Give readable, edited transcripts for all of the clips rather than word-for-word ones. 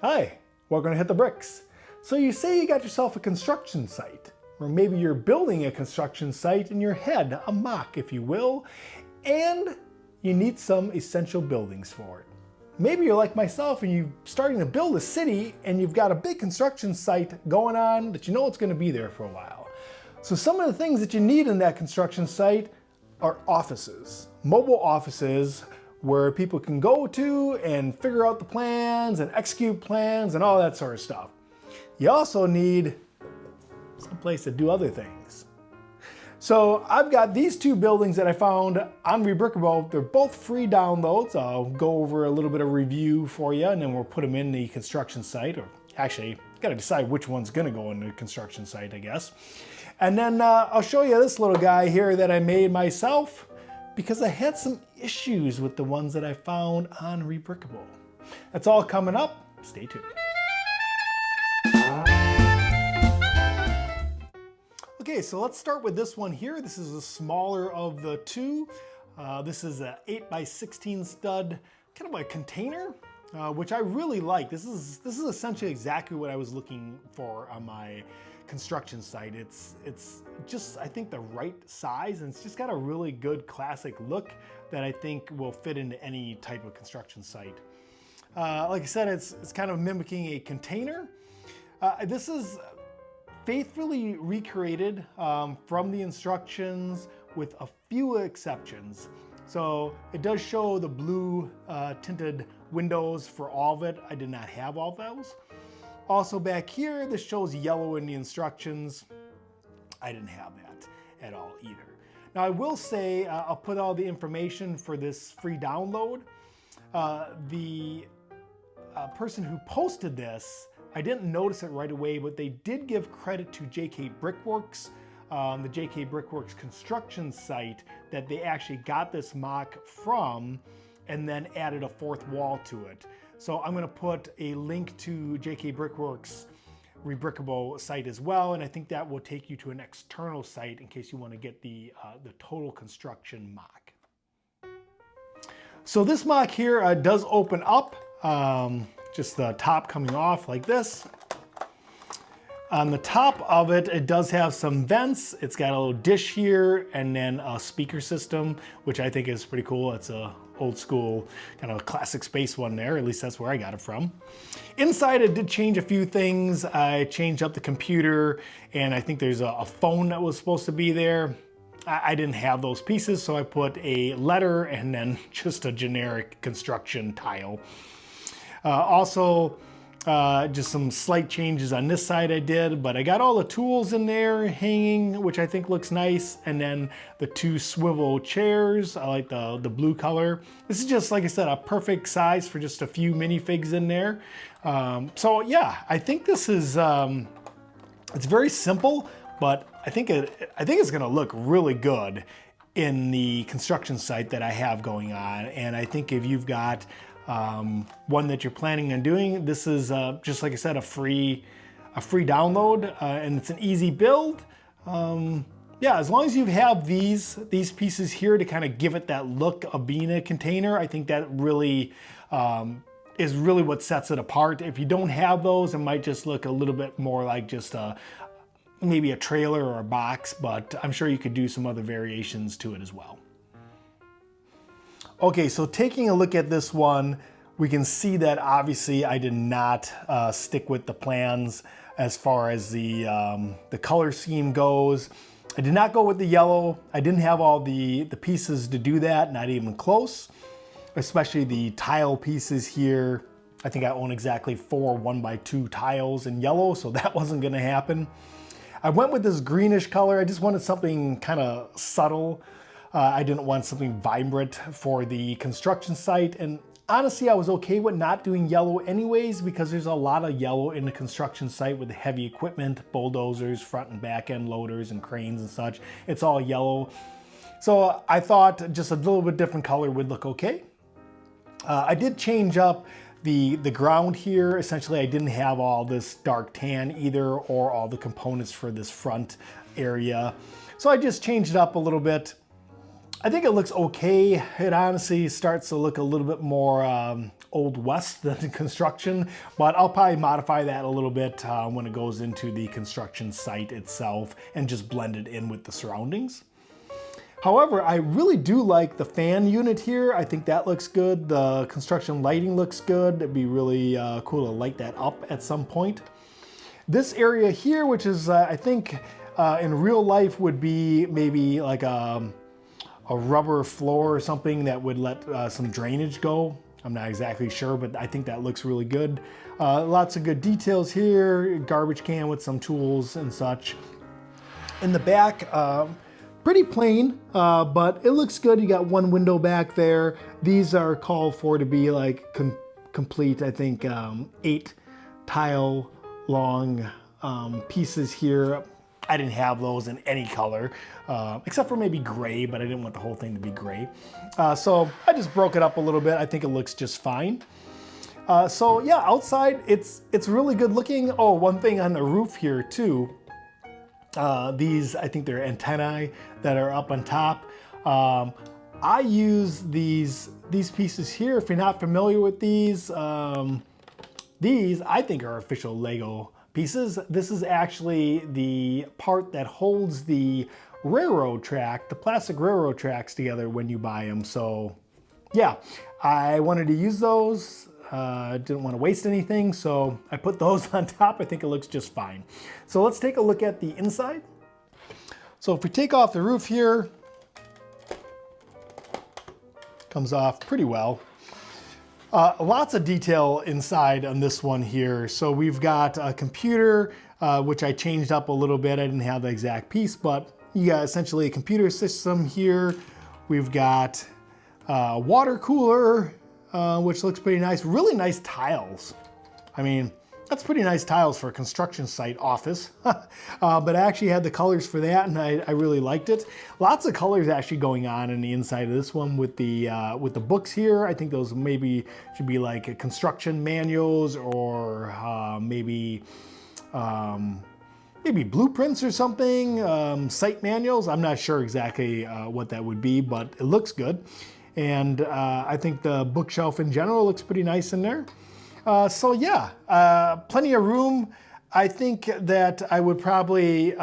Hi, welcome to Hit the Bricks. So you say you got yourself a construction site, or maybe you're building a construction site in your head, a MOC if you will, and you need some essential buildings for it. Maybe you're like myself and you're starting to build a city and you've got a big construction site going on that you know it's going to be there for a while. So some of the things that you need in that construction site are offices, mobile offices, where people can go to and figure out the plans and execute plans and all that sort of stuff. You also need some place to do other things. So I've got these two buildings that I found on Rebrickable. They're both free downloads. I'll go over a little bit of review for you and then we'll put them in the construction site, or actually got to decide which one's going to go in the construction site, I guess. And then I'll show you this little guy here that I made myself, because I had some issues with the ones that I found on Rebrickable. That's all coming up. Stay tuned. Okay, so let's start with this one here. This is the smaller of the two. This is an 8x16 stud, kind of a container, which I really like. This is essentially exactly what I was looking for on my construction site. It's just, I think, the right size, and it's just got a really good classic look that I think will fit into any type of construction site. Like I said, it's kind of mimicking a container. This is faithfully recreated from the instructions with a few exceptions. So it does show the blue tinted windows for all of it. I did not have all those. Also back here, this shows yellow in the instructions. I didn't have that at all either. Now I will say, I'll put all the information for this free download. The person who posted this, I didn't notice it right away, but they did give credit to JK Brickworks, the JK Brickworks construction site, that they actually got this MOC from and then added a fourth wall to it. So I'm gonna put a link to JK Brickworks Rebrickable site as well, and I think that will take you to an external site in case you want to get the total construction MOC. So this MOC here does open up, just the top coming off like this. On the top of it, it does have some vents. It's got a little dish here and then a speaker system, which I think is pretty cool. It's a old school, kind of a classic space one there. At least that's where I got it from. Inside, it did change a few things. I changed up the computer, and I think there's a phone that was supposed to be there. I didn't have those pieces, so I put a letter and then just a generic construction tile. Also, just some slight changes on this side I did, but I got all the tools in there hanging, which I think looks nice. And then the two swivel chairs, I like the blue color. This is just, like I said, a perfect size for just a few minifigs in there. So yeah, I think this is, it's very simple, but I think it's gonna look really good in the construction site that I have going on. And I think if you've got one that you're planning on doing, this is just like I said, a free download, and it's an easy build. Yeah, as long as you have these pieces here to kind of give it that look of being a container, I think that really is really what sets it apart. If you don't have those, it might just look a little bit more like just maybe a trailer or a box, but I'm sure you could do some other variations to it as well. Okay, so taking a look at this one, we can see that obviously I did not stick with the plans as far as the color scheme goes. I did not go with the yellow. I didn't have all the pieces to do that, not even close, especially the tile pieces here. I think I own exactly 4 1x2 tiles in yellow, so that wasn't gonna happen. I went with this greenish color. I just wanted something kind of subtle. I didn't want something vibrant for the construction site. And honestly, I was okay with not doing yellow anyways, because there's a lot of yellow in the construction site with the heavy equipment, bulldozers, front and back end loaders and cranes and such. It's all yellow. So I thought just a little bit different color would look okay. I did change up the ground here. Essentially, I didn't have all this dark tan either, or all the components for this front area. So I just changed it up a little bit. I think it looks okay. It honestly starts to look a little bit more Old West than construction, but I'll probably modify that a little bit when it goes into the construction site itself and just blend it in with the surroundings. However, I really do like the fan unit here. I think that looks good. The construction lighting looks good. It'd be really cool to light that up at some point. This area here, which is I think in real life would be maybe like a rubber floor or something that would let some drainage go. I'm not exactly sure, but I think that looks really good. Lots of good details here, garbage can with some tools and such. In the back, pretty plain, but it looks good. You got one window back there. These are called for to be like complete, I think, 8 tile long pieces here. I didn't have those in any color, except for maybe gray, but I didn't want the whole thing to be gray. So I just broke it up a little bit. I think it looks just fine. So yeah, outside, it's really good looking. Oh, one thing on the roof here too. These, I think they're antennae that are up on top. I use these pieces here. If you're not familiar with these I think are official Lego pieces. This is actually the part that holds the railroad track, the plastic railroad tracks together when you buy them. So yeah, I wanted to use those. Didn't want to waste anything, so I put those on top. I think it looks just fine. So let's take a look at the inside. So if we take off the roof here, comes off pretty well. Lots of detail inside on this one here. So we've got a computer, which I changed up a little bit. I didn't have the exact piece, but you got essentially a computer system here. We've got a water cooler, which looks pretty nice. Really nice tiles. I mean, that's pretty nice tiles for a construction site office. But I actually had the colors for that, and I really liked it. Lots of colors actually going on in the inside of this one with the books here. I think those maybe should be like construction manuals or maybe blueprints or something, site manuals. I'm not sure exactly what that would be, but it looks good. And I think the bookshelf in general looks pretty nice in there. So yeah, plenty of room. I think that I would probably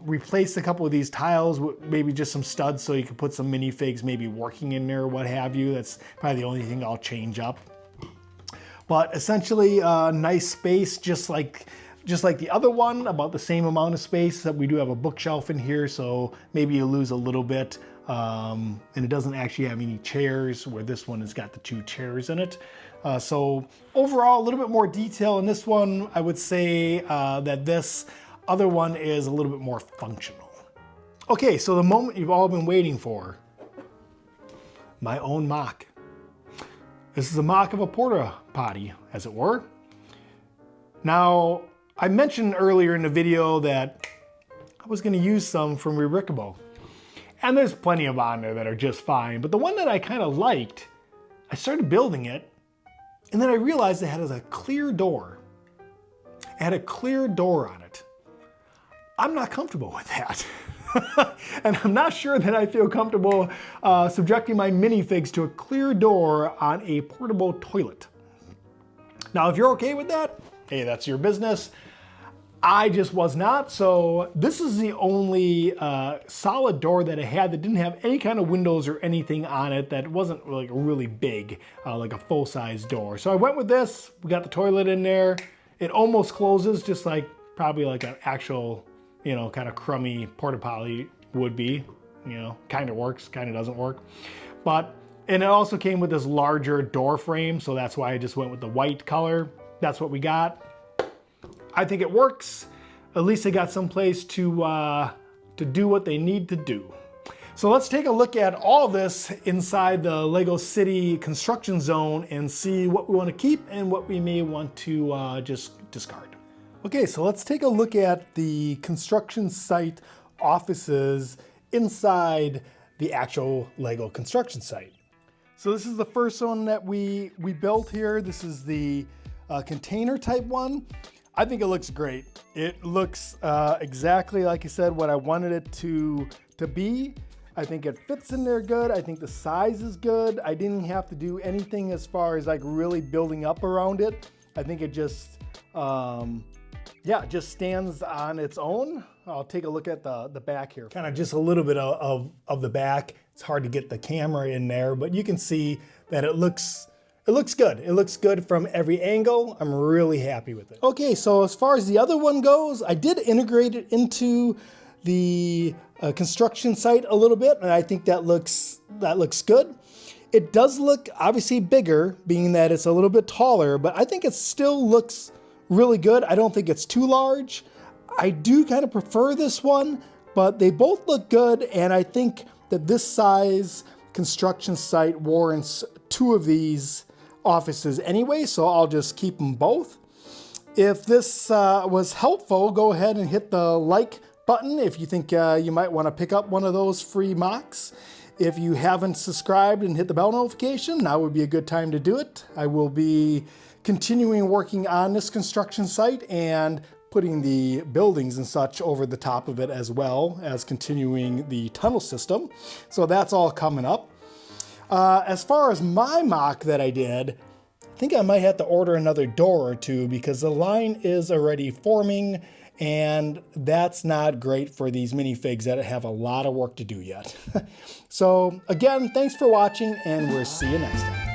replace a couple of these tiles with maybe just some studs so you could put some minifigs maybe working in there or what have you. That's probably the only thing I'll change up. But essentially nice space, just like the other one, about the same amount of space. That we do have a bookshelf in here, so maybe you lose a little bit. And it doesn't actually have any chairs, where this one has got the 2 chairs in it. So overall, a little bit more detail in this one. I would say that this other one is a little bit more functional. Okay, so the moment you've all been waiting for. My own MOC. This is a MOC of a porta-potty, as it were. Now, I mentioned earlier in the video that I was going to use some from Rebrickable. And there's plenty of on there that are just fine. But the one that I kind of liked, I started building it, and then I realized it had a clear door. It had a clear door on it. I'm not comfortable with that. And I'm not sure that I feel comfortable subjecting my minifigs to a clear door on a portable toilet. Now, if you're okay with that, hey, that's your business. I just was not, so this is the only solid door that I had that didn't have any kind of windows or anything on it, that wasn't like really big, like a full-size door. So I went with this. We got the toilet in there. It almost closes, just like probably like an actual, you know, kind of crummy porta-potty would be. You know, kind of works, kind of doesn't work. And it also came with this larger door frame, so that's why I just went with the white color. That's what we got. I think it works. At least they got someplace to do what they need to do. So let's take a look at all this inside the Lego City construction zone and see what we want to keep and what we may want to just discard. Okay, so let's take a look at the construction site offices inside the actual Lego construction site. So this is the first one that we built here. This is the container type one. I think it looks great. It looks exactly like I said, what I wanted it to be. I think it fits in there good. I think the size is good. I didn't have to do anything as far as like really building up around it. I think it just, yeah, just stands on its own. I'll take a look at the back here. Kind of just a little bit of the back. It's hard to get the camera in there, but you can see that it looks good. It looks good from every angle. I'm really happy with it. Okay, so as far as the other one goes, I did integrate it into the construction site a little bit, and I think that looks good. It does look obviously bigger, being that it's a little bit taller, but I think it still looks really good. I don't think it's too large. I do kind of prefer this one, but they both look good, and I think that this size construction site warrants 2 of these offices anyway, so I'll just keep them both. If this was helpful, go ahead and hit the like button if you think you might want to pick up one of those free MOCs. If you haven't subscribed and hit the bell notification, now would be a good time to do it. I will be continuing working on this construction site and putting the buildings and such over the top of it, as well as continuing the tunnel system. So that's all coming up. As far as my MOC that I did, I think I might have to order another door or 2 because the line is already forming, and that's not great for these minifigs that have a lot of work to do yet. So again, thanks for watching, and we'll see you next time.